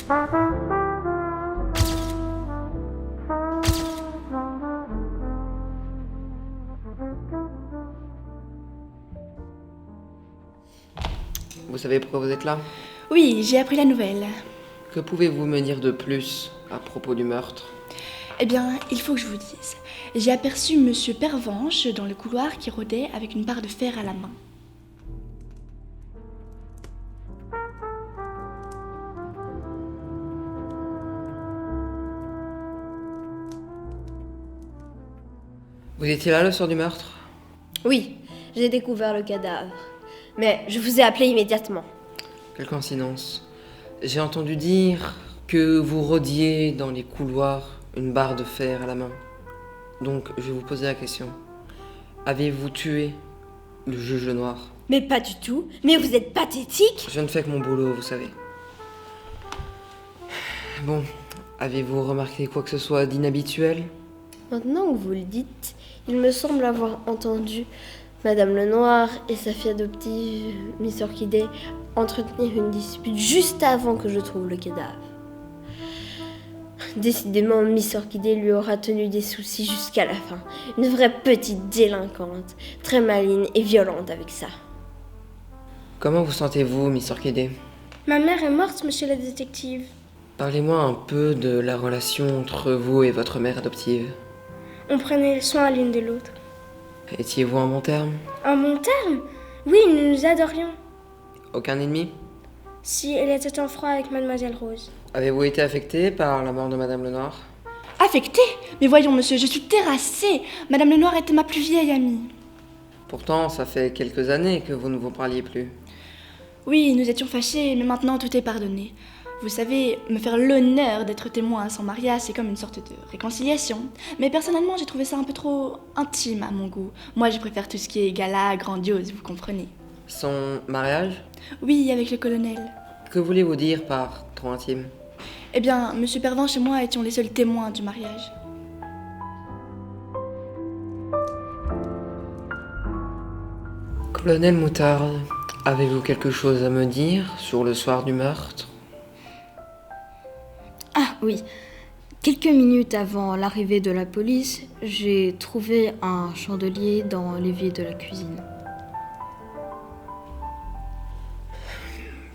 Vous savez pourquoi vous êtes là? Oui, j'ai appris la nouvelle. Que pouvez-vous me dire de plus à propos du meurtre? Eh bien, il faut que je vous dise. J'ai aperçu Monsieur Pervenche dans le couloir qui rôdait avec une barre de fer à la main. Vous étiez là le soir du meurtre? Oui, j'ai découvert le cadavre. Mais je vous ai appelé immédiatement. Quelle coïncidence. J'ai entendu dire que vous rôdiez dans les couloirs une barre de fer à la main. Donc, je vais vous poser la question. Avez-vous tué le juge Lenoir? Mais pas du tout. Mais vous êtes pathétique. Je ne fais que mon boulot, vous savez. Bon, avez-vous remarqué quoi que ce soit d'inhabituel? Maintenant que vous le dites, il me semble avoir entendu Madame Lenoir et sa fille adoptive, Miss Orchidée, entretenir une dispute juste avant que je trouve le cadavre. Décidément, Miss Orchidée lui aura tenu des soucis jusqu'à la fin. Une vraie petite délinquante, très maligne et violente avec ça. Comment vous sentez-vous, Miss Orchidée? Ma mère est morte, monsieur le détective. Parlez-moi un peu de la relation entre vous et votre mère adoptive. On prenait soin l'une de l'autre. Étiez-vous en bon terme? En bon terme? Oui, nous nous adorions. Aucun ennemi? Si elle était en froid avec mademoiselle Rose. Avez-vous été affecté par la mort de Madame Lenoir? Affectée? Mais voyons, monsieur, je suis terrassée. Madame Lenoir était ma plus vieille amie. Pourtant, ça fait quelques années que vous ne vous parliez plus. Oui, nous étions fâchés, mais maintenant tout est pardonné. Vous savez, me faire l'honneur d'être témoin à son mariage, c'est comme une sorte de réconciliation. Mais personnellement, j'ai trouvé ça un peu trop intime à mon goût. Moi, je préfère tout ce qui est gala, grandiose, vous comprenez. Son mariage? Oui, avec le colonel. Que voulez-vous dire par trop intime? Eh bien, monsieur Pervenche et moi étions les seuls témoins du mariage. Colonel Moutarde, avez-vous quelque chose à me dire sur le soir du meurtre? Ah oui, quelques minutes avant l'arrivée de la police, j'ai trouvé un chandelier dans l'évier de la cuisine.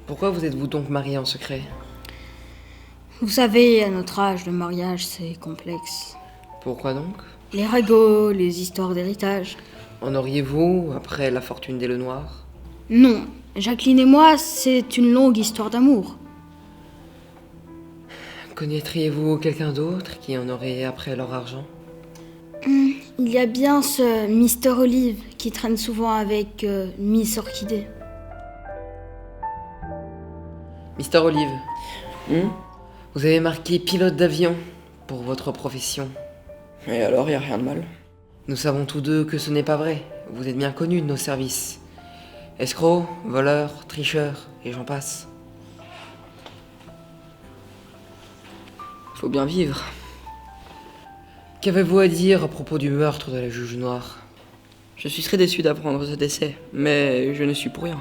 Pourquoi vous êtes-vous donc marié en secret? Vous savez, à notre âge, le mariage, c'est complexe. Pourquoi donc? Les ragots, les histoires d'héritage. En auriez-vous après la fortune des Lenoir? Non, Jacqueline et moi, c'est une longue histoire d'amour. Connaîtriez-vous quelqu'un d'autre qui en aurait après leur argent? Il y a bien ce Mr. Olive qui traîne souvent avec Miss Orchidée. Mister Olive, vous avez marqué pilote d'avion pour votre profession. Et alors, y a rien de mal? Nous savons tous deux que ce n'est pas vrai. Vous êtes bien connu de nos services. Escrocs, voleurs, tricheurs, et j'en passe. Faut bien vivre. Qu'avez-vous à dire à propos du meurtre de la juge Noire? Je suis très déçu d'apprendre ce décès, mais je ne suis pour rien.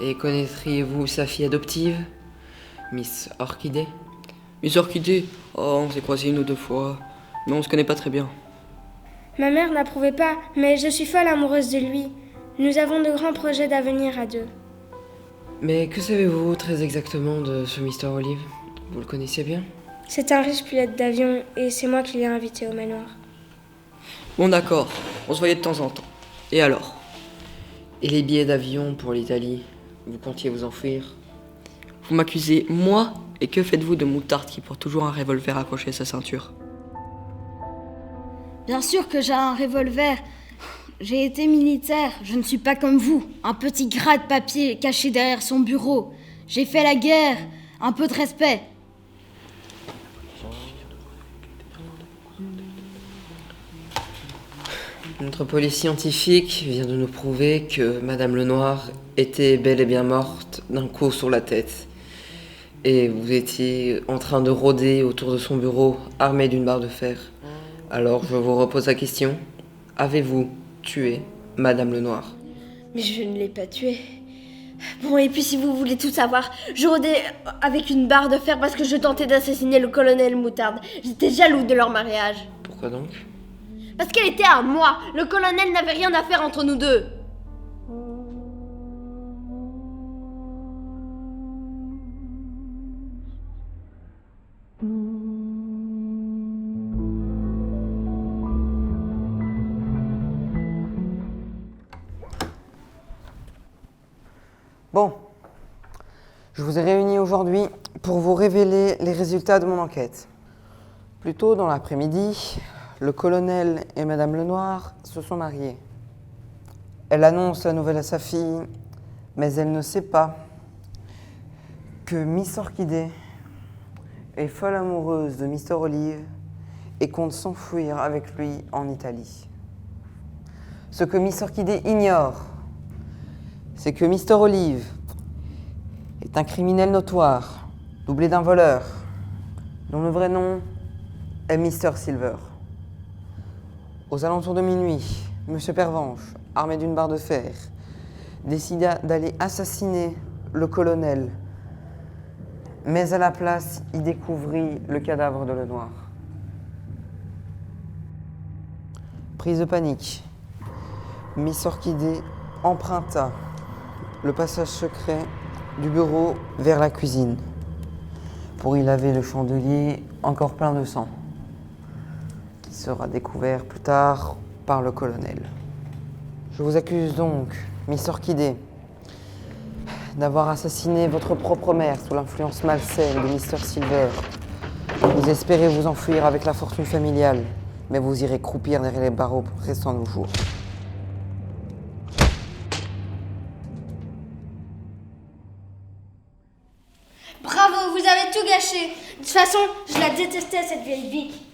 Et connaîtriez-vous sa fille adoptive, Miss Orchidée? Miss Orchidée, oh, on s'est croisés une ou deux fois, mais on se connaît pas très bien. Ma mère n'approuvait pas, mais je suis folle amoureuse de lui. Nous avons de grands projets d'avenir à deux. Mais que savez-vous très exactement de ce Mister Olive? Vous le connaissez bien? C'est un riche pilote d'avion et c'est moi qui l'ai invité au manoir. Bon d'accord, on se voyait de temps en temps. Et alors? Et les billets d'avion pour l'Italie? Vous comptiez vous enfuir? Vous m'accusez, moi? Et que faites-vous de Moutarde qui porte toujours un revolver accroché à sa ceinture? Bien sûr que j'ai un revolver. J'ai été militaire, je ne suis pas comme vous. Un petit gras de papier caché derrière son bureau. J'ai fait la guerre, un peu de respect. Notre police scientifique vient de nous prouver que Madame Lenoir était bel et bien morte d'un coup sur la tête. Et vous étiez en train de rôder autour de son bureau, armé d'une barre de fer. Alors je vous repose la question. Avez-vous tué Madame Lenoir? Mais je ne l'ai pas tuée. Bon, et puis si vous voulez tout savoir, je rôdais avec une barre de fer parce que je tentais d'assassiner le colonel Moutarde. J'étais jaloux de leur mariage. Pourquoi donc? Parce qu'elle était à moi. Le colonel n'avait rien à faire entre nous deux. Bon, je vous ai réunis aujourd'hui pour vous révéler les résultats de mon enquête. Plus tôt dans l'après-midi, le colonel et Madame Lenoir se sont mariés. Elle annonce la nouvelle à sa fille, mais elle ne sait pas que Miss Orchidée est folle amoureuse de Mr. Olive et compte s'enfuir avec lui en Italie. Ce que Miss Orchidée ignore, c'est que Mr. Olive est un criminel notoire, doublé d'un voleur, dont le vrai nom est Mr. Silver. Aux alentours de minuit, M. Pervenche, armé d'une barre de fer, décida d'aller assassiner le colonel, mais à la place, il découvrit le cadavre de Lenoir. Prise de panique, Miss Orchidée emprunta le passage secret du bureau vers la cuisine pour y laver le chandelier encore plein de sang, qui sera découvert plus tard par le colonel. Je vous accuse donc, Miss Orchidée, d'avoir assassiné votre propre mère sous l'influence malsaine de Mr. Silver. Vous espérez vous enfuir avec la fortune familiale, mais vous irez croupir derrière les barreaux pour le restant de vos jours. Bravo, vous avez tout gâché. De toute façon, je la détestais, cette vieille bique.